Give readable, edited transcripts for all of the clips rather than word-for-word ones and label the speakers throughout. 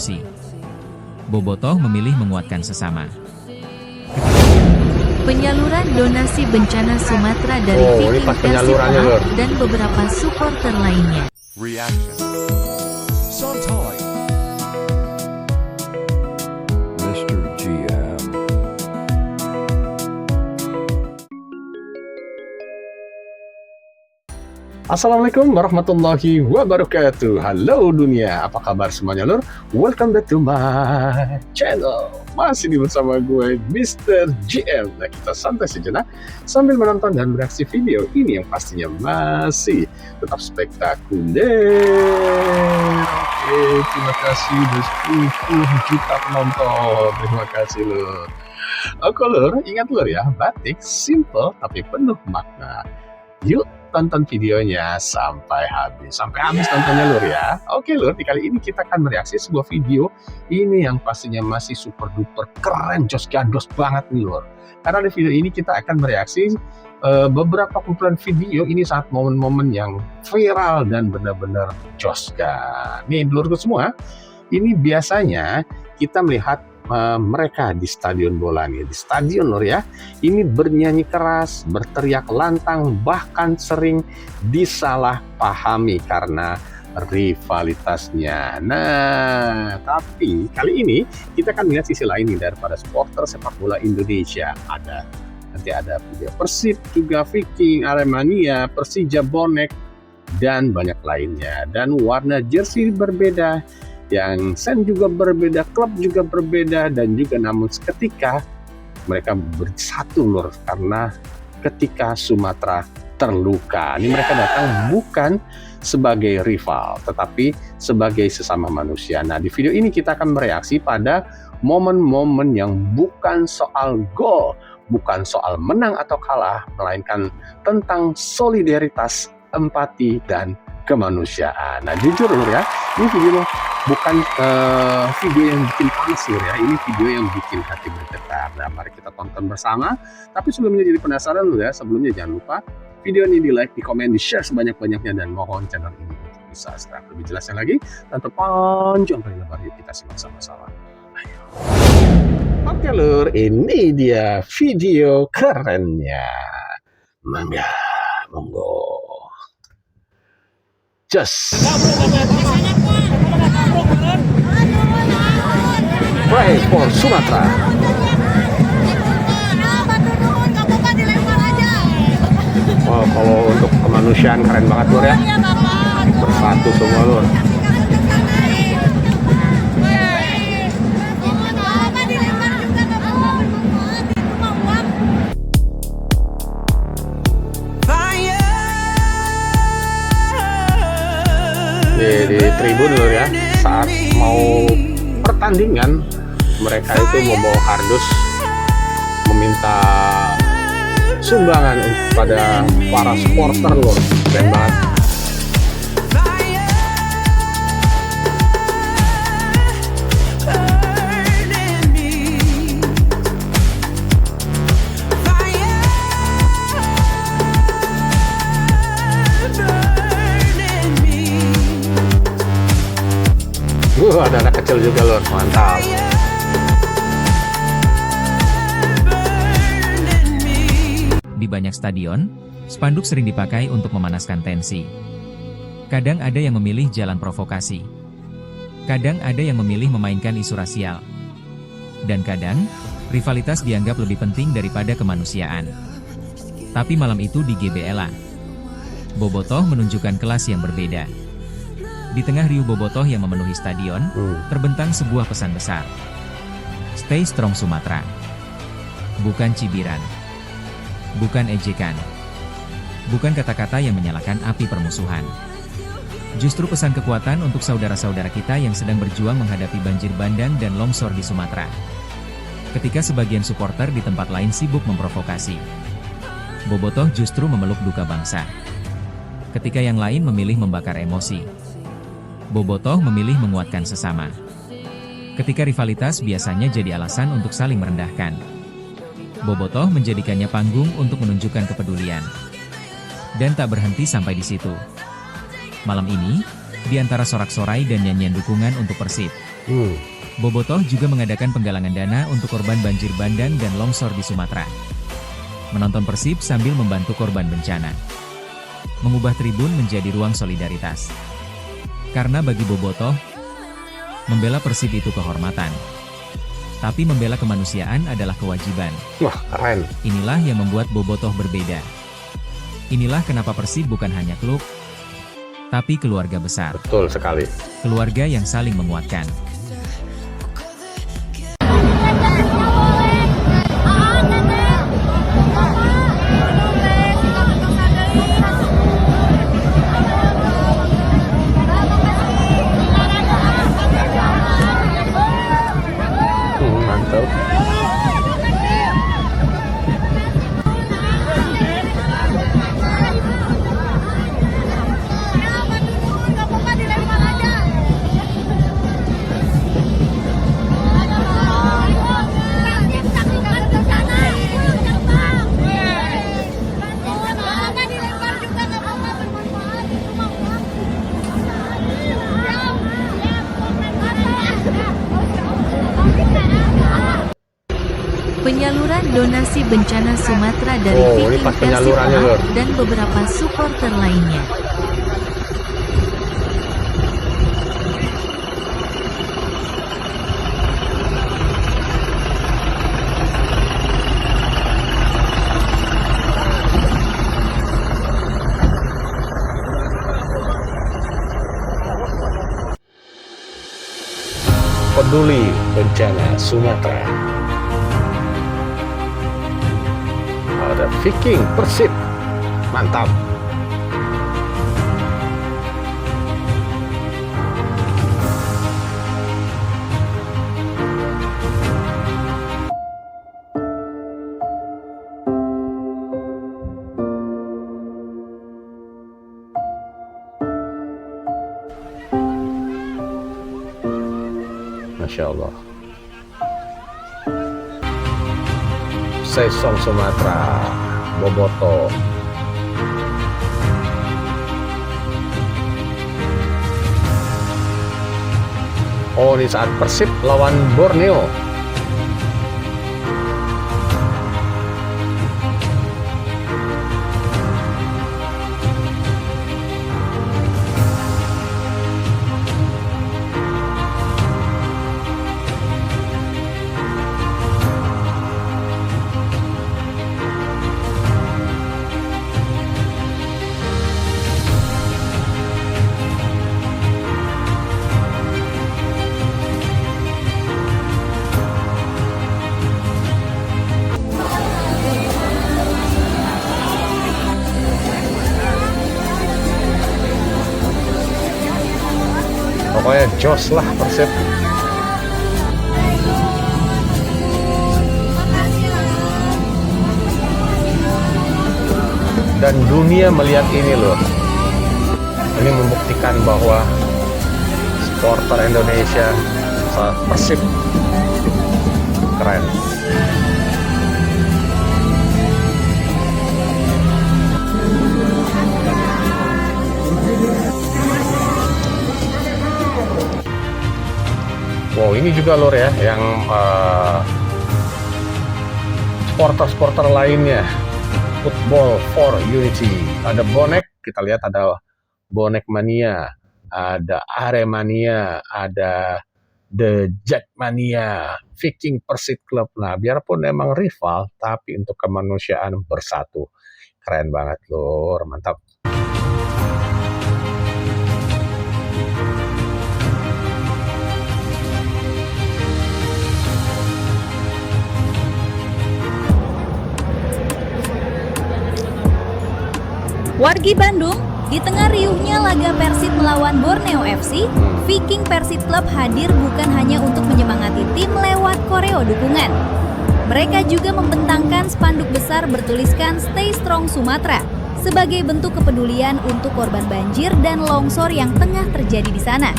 Speaker 1: emosi. Bobotoh memilih menguatkan sesama.
Speaker 2: Penyaluran donasi bencana Sumatera dari Viking Persib dan beberapa supporter lainnya.
Speaker 3: Reaction. Sometime. Mr. GM.
Speaker 4: Assalamualaikum warahmatullahi wabarakatuh. Halo dunia, apa kabar semuanya lur? Welcome back to my channel. Masih bersama gue Mr. GM. Nah, kita santai sejenak sambil menonton dan bereaksi video ini yang pastinya masih tetap spektakuler. Oke, terima kasih udah 10 juta penonton. Terima kasih lur. Oke lur, ingat lur ya, batik simple tapi penuh makna. Yuk tonton videonya sampai habis tontonnya lur ya. Oke lur, di kali ini kita akan mereaksi sebuah video ini yang pastinya masih super duper keren, jos gados banget nih lur. Karena di video ini kita akan mereaksi beberapa kumpulan video ini saat momen-momen yang viral dan benar-benar jos kan. Nih lurku semua, ini biasanya kita melihat mereka di stadion bola nih, di stadion lur ya, ini bernyanyi keras, berteriak lantang, bahkan sering disalahpahami karena rivalitasnya. Nah, tapi kali ini kita akan melihat sisi lain nih daripada supporter sepak bola Indonesia. Nanti ada video Persib, juga Viking, Aremania, Persija Bonek, dan banyak lainnya. Dan warna jersey berbeda, yang sen juga berbeda, klub juga berbeda, dan juga namun seketika mereka bersatu lur karena ketika Sumatera terluka. Ini mereka datang bukan sebagai rival, tetapi sebagai sesama manusia. Nah, di video ini kita akan bereaksi pada momen-momen yang bukan soal gol, bukan soal menang atau kalah, melainkan tentang solidaritas, empati, dan kemanusiaan. Nah, jujur lur ya, ini video bukan video yang bikin panas lur ya, ini video yang bikin hati bergetar. Nah, mari kita tonton bersama. Tapi sebelumnya jadi penasaran lur ya, sebelumnya jangan lupa video ini di like, di komen, di share sebanyak-banyaknya, dan mohon channel ini untuk bisa subscribe. Lebih jelasnya lagi, tanpa panjang kali lebar, yuk kita simak sama-sama. Ayo. Oke lur, ini dia video kerennya. Monggo. Just pray for Sumatera. Wow, kalau untuk kemanusiaan keren banget lur ya. Bersatu semua lur. Di tribun lur ya, saat mau pertandingan mereka itu membawa kardus meminta sumbangan pada para supporter lur. Keren banget. Ada anak kecil juga lor, mantap.
Speaker 1: Di banyak stadion, spanduk sering dipakai untuk memanaskan tensi. Kadang ada yang memilih jalan provokasi. Kadang ada yang memilih memainkan isu rasial. Dan kadang, rivalitas dianggap lebih penting daripada kemanusiaan. Tapi malam itu di GBLA, Bobotoh menunjukkan kelas yang berbeda. Di tengah riuh bobotoh yang memenuhi stadion, terbentang sebuah pesan besar. Stay strong Sumatera. Bukan cibiran. Bukan ejekan. Bukan kata-kata yang menyalakan api permusuhan. Justru pesan kekuatan untuk saudara-saudara kita yang sedang berjuang menghadapi banjir bandang dan longsor di Sumatera. Ketika sebagian supporter di tempat lain sibuk memprovokasi, bobotoh justru memeluk duka bangsa. Ketika yang lain memilih membakar emosi, bobotoh memilih menguatkan sesama. Ketika rivalitas biasanya jadi alasan untuk saling merendahkan, bobotoh menjadikannya panggung untuk menunjukkan kepedulian. Dan tak berhenti sampai di situ. Malam ini, di antara sorak-sorai dan nyanyian dukungan untuk Persib, Bobotoh juga mengadakan penggalangan dana untuk korban banjir bandang dan longsor di Sumatera. Menonton Persib sambil membantu korban bencana. Mengubah tribun menjadi ruang solidaritas. Karena bagi Bobotoh, membela Persib itu kehormatan. Tapi membela kemanusiaan adalah kewajiban.
Speaker 4: Wah, keren.
Speaker 1: Inilah yang membuat Bobotoh berbeda. Inilah kenapa Persib bukan hanya klub, tapi keluarga besar.
Speaker 4: Betul sekali.
Speaker 1: Keluarga yang saling menguatkan.
Speaker 4: Mantap.
Speaker 2: Penyaluran donasi bencana Sumatera dari
Speaker 4: Oh, ini
Speaker 2: Viking
Speaker 4: pas
Speaker 2: Persib
Speaker 4: penyalurannya,
Speaker 2: A
Speaker 4: Lur.
Speaker 2: dan beberapa supporter lainnya.
Speaker 4: Peduli bencana Sumatera. Ada Viking Persib. Mantap. Masya Allah. Sesong Sumatera, Bobotoh. Oh, ini saat Persib lawan Borneo. Pokoknya jos lah Persib. Dan dunia melihat ini loh. Ini membuktikan bahwa supporter Indonesia Persib keren. Wow, ini juga lur ya, yang supporter-supporter lainnya. Football for Unity. Ada bonek, kita lihat ada bonek mania, ada Aremania, ada The Jackmania, Viking Persib Club. Nah, biarpun emang rival, tapi untuk kemanusiaan bersatu. Keren banget lur, mantap.
Speaker 5: Wargi Bandung, di tengah riuhnya laga Persib melawan Borneo FC, Viking Persib Club hadir bukan hanya untuk menyemangati tim lewat koreo dukungan. Mereka juga membentangkan spanduk besar bertuliskan Stay Strong Sumatera sebagai bentuk kepedulian untuk korban banjir dan longsor yang tengah terjadi di sana.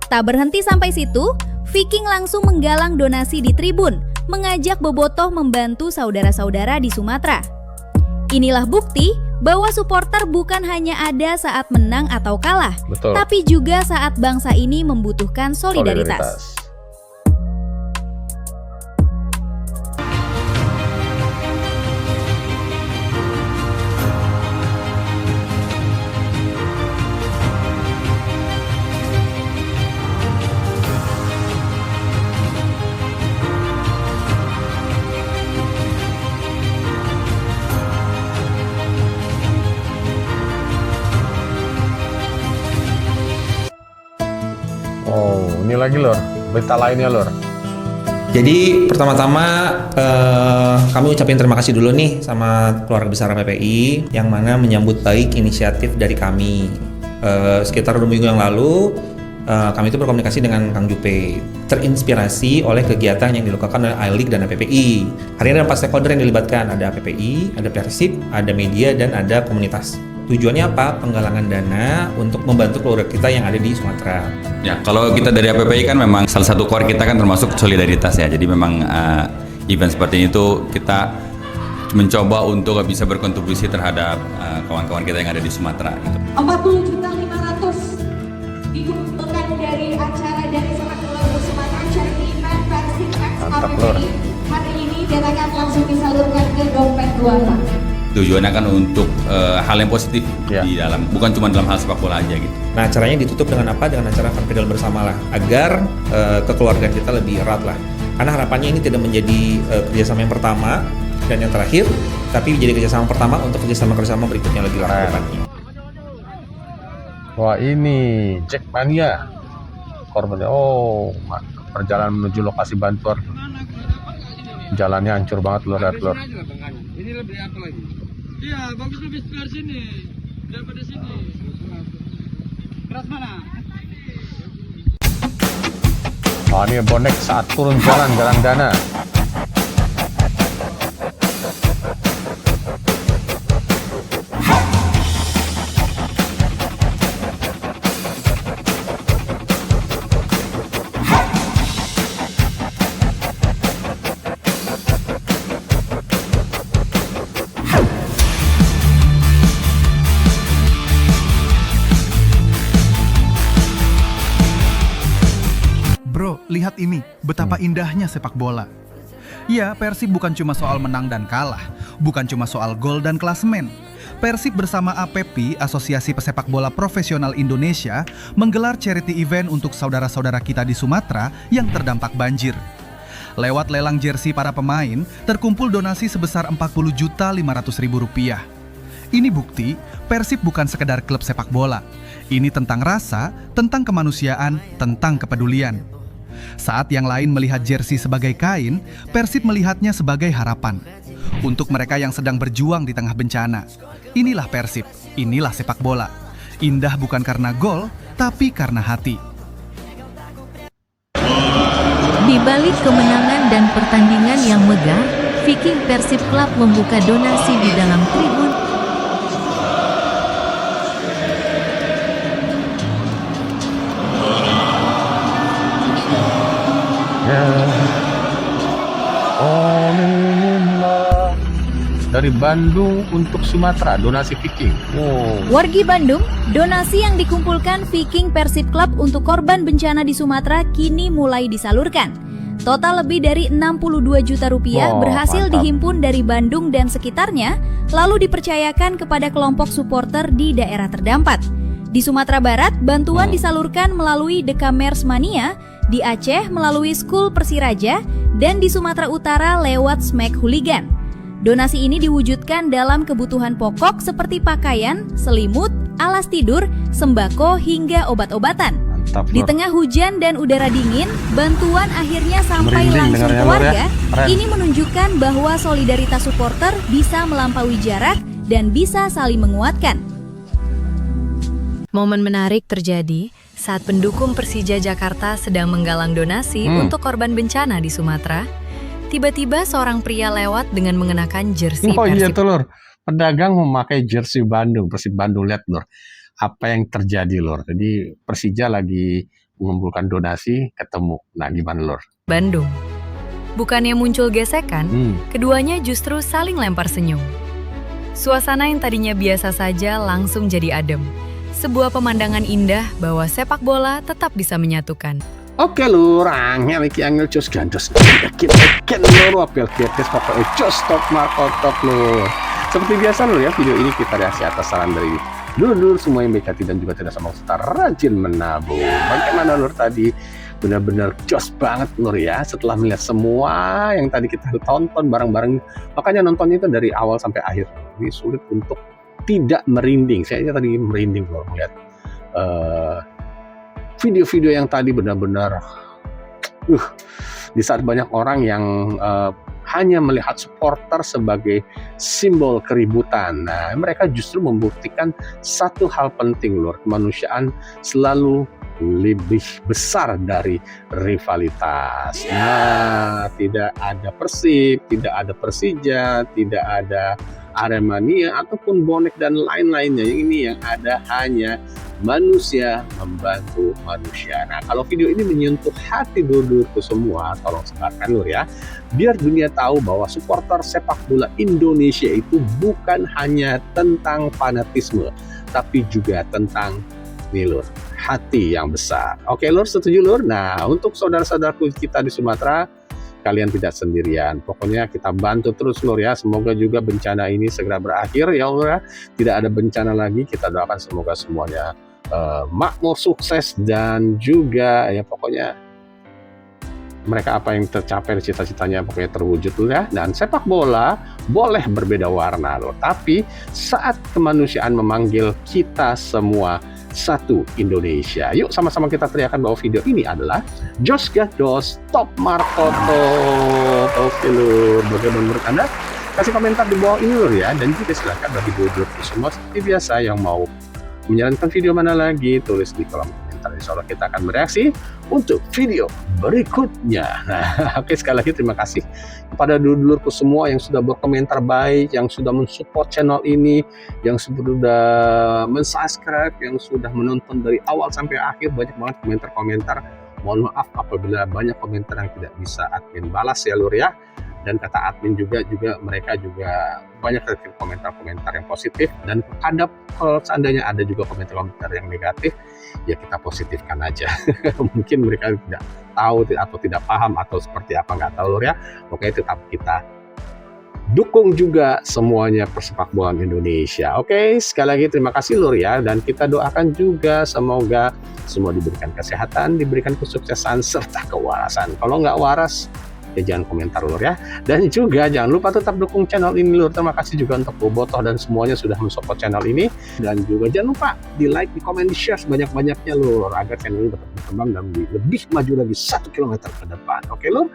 Speaker 5: Tak berhenti sampai situ, Viking langsung menggalang donasi di tribun, mengajak Bobotoh membantu saudara-saudara di Sumatera. Inilah bukti bahwa supporter bukan hanya ada saat menang atau kalah,
Speaker 4: Betul.
Speaker 5: tapi juga saat bangsa ini membutuhkan solidaritas.
Speaker 4: Oh, ini lagi lor, berita lainnya lor.
Speaker 6: Jadi pertama-tama kami ucapin terima kasih dulu nih sama keluarga besar PPI yang mana menyambut baik inisiatif dari kami. Sekitar 2 minggu yang lalu kami itu berkomunikasi dengan Kang Jupe, terinspirasi oleh kegiatan yang dilakukan oleh I-League dan PPI. Hari ini ada 4 stakeholder yang dilibatkan, ada PPI, ada Persib, ada media, dan ada komunitas. Tujuannya apa? Penggalangan dana untuk membantu keluarga kita yang ada di Sumatera.
Speaker 7: Ya, kalau kita dari APPI kan memang salah satu core kita kan termasuk solidaritas ya. Jadi memang event seperti ini tuh kita mencoba untuk bisa berkontribusi terhadap kawan-kawan kita yang ada di Sumatera. Gitu.
Speaker 8: 40.500.000 dikumpulkan dari acara dari sepak bola Sumatera Charity Event Persib X APPI hari ini dan akan langsung disalurkan ke dompet duafa.
Speaker 7: Tujuannya kan untuk hal yang positif di dalam, bukan cuma dalam hal sepak bola aja gitu.
Speaker 6: Nah, acaranya ditutup dengan apa? Dengan acara Fun Pedal bersama lah, agar kekeluargaan kita lebih erat lah. Karena harapannya ini tidak menjadi kerjasama yang pertama dan yang terakhir, tapi menjadi kerjasama pertama untuk kerjasama berikutnya lagi lah ke depannya.
Speaker 4: Wah, ini Jackmania korbannya. Oh, perjalanan menuju lokasi bantuan. Jalannya hancur banget lor, lihat lor.
Speaker 9: Ini lebih apa lagi? Iya, bagus lebih sebelah sini daripada sini. Keras mana?
Speaker 4: Oh, ini bonek saat turun jalan galang dana.
Speaker 10: Bro, lihat ini, betapa indahnya sepak bola. Ya, Persib bukan cuma soal menang dan kalah, bukan cuma soal gol dan klasemen. Persib bersama APPI, Asosiasi Pesepak Bola Profesional Indonesia, menggelar charity event untuk saudara-saudara kita di Sumatera yang terdampak banjir. Lewat lelang jersey para pemain, terkumpul donasi sebesar Rp40.500.000. Ini bukti, Persib bukan sekedar klub sepak bola. Ini tentang rasa, tentang kemanusiaan, tentang kepedulian. Saat yang lain melihat jersey sebagai kain, Persib melihatnya sebagai harapan. Untuk mereka yang sedang berjuang di tengah bencana. Inilah Persib, inilah sepak bola. Indah bukan karena gol, tapi karena hati.
Speaker 2: Di balik kemenangan dan pertandingan yang megah, Viking Persib Club membuka donasi di dalam tribun.
Speaker 4: Dari Bandung untuk Sumatera, donasi Viking.
Speaker 5: Wargi Bandung, donasi yang dikumpulkan Viking Persib Club untuk korban bencana di Sumatera kini mulai disalurkan. Total lebih dari 62 juta rupiah berhasil dihimpun dari Bandung dan sekitarnya, lalu dipercayakan kepada kelompok supporter di daerah terdampak. Di Sumatera Barat, bantuan disalurkan melalui Dekamers Mania, di Aceh melalui School Persiraja, dan di Sumatera Utara lewat Smack Hooligan. Donasi ini diwujudkan dalam kebutuhan pokok seperti pakaian, selimut, alas tidur, sembako, hingga obat-obatan. Di tengah hujan dan udara dingin, bantuan akhirnya sampai langsung ke warga. Ini menunjukkan bahwa solidaritas supporter bisa melampaui jarak dan bisa saling menguatkan.
Speaker 11: Momen menarik terjadi saat pendukung Persija Jakarta sedang menggalang donasi untuk korban bencana di Sumatera. Tiba-tiba seorang pria lewat dengan mengenakan jersey Persib.
Speaker 4: Oh iya tuh lor, pedagang memakai jersey Bandung, Persib Bandung. Lihat lor, apa yang terjadi lor. Jadi Persija lagi mengumpulkan donasi, ketemu. Nah gimana lor?
Speaker 11: Bandung. Bukannya muncul gesekan, keduanya justru saling lempar senyum. Suasana yang tadinya biasa saja langsung jadi adem. Sebuah pemandangan indah bahwa sepak bola tetap bisa menyatukan.
Speaker 4: Oke lur, angel iki angel jos gandos. Yakin lur apel ketes pokoknya jos top marko top lur. Seperti biasa lur ya, video ini kita reaksi atas saran dari dulur semua yang baik hati dan juga tidak sama serta rajin menabung. Bagaimana lur tadi? Benar-benar jos banget lur ya, setelah melihat semua yang tadi kita tonton bareng-bareng. Makanya nontonnya itu dari awal sampai akhir. Ini sulit untuk tidak merinding. Saya tadi merinding lur melihat video-video yang tadi benar-benar di saat banyak orang yang hanya melihat supporter sebagai simbol keributan. Nah, mereka justru membuktikan satu hal penting lur, kemanusiaan selalu lebih besar dari rivalitas. Nah, tidak ada Persib, tidak ada Persija, tidak ada Aremania ataupun bonek dan lain-lainnya. Ini yang ada hanya manusia membantu manusia. Nah, kalau video ini menyentuh hati dulurku semua, tolong sebarkan lur ya. Biar dunia tahu bahwa supporter sepak bola Indonesia itu bukan hanya tentang fanatisme, tapi juga tentang nih lur, hati yang besar. Oke lur, setuju lur? Nah, untuk saudara-saudaraku kita di Sumatera, kalian tidak sendirian. Pokoknya kita bantu terus lur ya. Semoga juga bencana ini segera berakhir ya lur ya. Tidak ada bencana lagi. Kita doakan semoga semuanya makmur, sukses, dan juga ya pokoknya mereka apa yang tercapai cita-citanya pokoknya terwujud lur ya. Dan sepak bola boleh berbeda warna lur, tapi saat kemanusiaan memanggil kita semua satu Indonesia. Yuk sama-sama kita teriakan bahwa video ini adalah Jos Gandos Top Markoto. Oke lur, bagaimana menurut Anda? Kasih komentar di bawah ini lur ya. Dan juga silakan bagi dulur semua seperti biasa yang mau menyarankan video mana lagi, tulis di kolom komentar. Insya Allah kita akan bereaksi untuk video berikutnya. Nah, oke, sekali lagi terima kasih kepada dulurku semua yang sudah berkomentar baik, yang sudah mensupport channel ini, yang sudah mensubscribe, yang sudah menonton dari awal sampai akhir. Banyak banget komentar-komentar. Mohon maaf apabila banyak komentar yang tidak bisa admin balas ya lur ya. Dan kata admin juga mereka juga banyak komentar-komentar yang positif, dan ada kalau seandainya ada juga komentar-komentar yang negatif ya kita positifkan aja. Mungkin mereka tidak tahu atau tidak paham atau seperti apa, nggak tahu lur ya. Pokoknya tetap kita dukung juga semuanya persepak bola Indonesia. Oke, sekali lagi terima kasih lur ya, dan kita doakan juga semoga semua diberikan kesehatan, diberikan kesuksesan serta kewarasan. Kalau nggak waras ya jangan komentar lur ya. Dan juga jangan lupa tetap dukung channel ini lur. Terima kasih juga untuk Bobotoh dan semuanya sudah mensupport channel ini. Dan juga jangan lupa di like, di komen, di share sebanyak-banyaknya lur, agar channel ini tetap berkembang dan lebih maju lagi 1 km ke depan. Oke lur.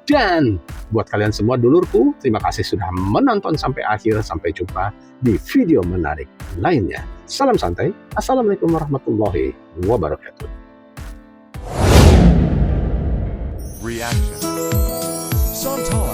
Speaker 4: Dan buat kalian semua dulurku, terima kasih sudah menonton sampai akhir. Sampai jumpa di video menarik lainnya. Salam santai. Assalamualaikum warahmatullahi wabarakatuh.
Speaker 3: Reaction. Sometimes.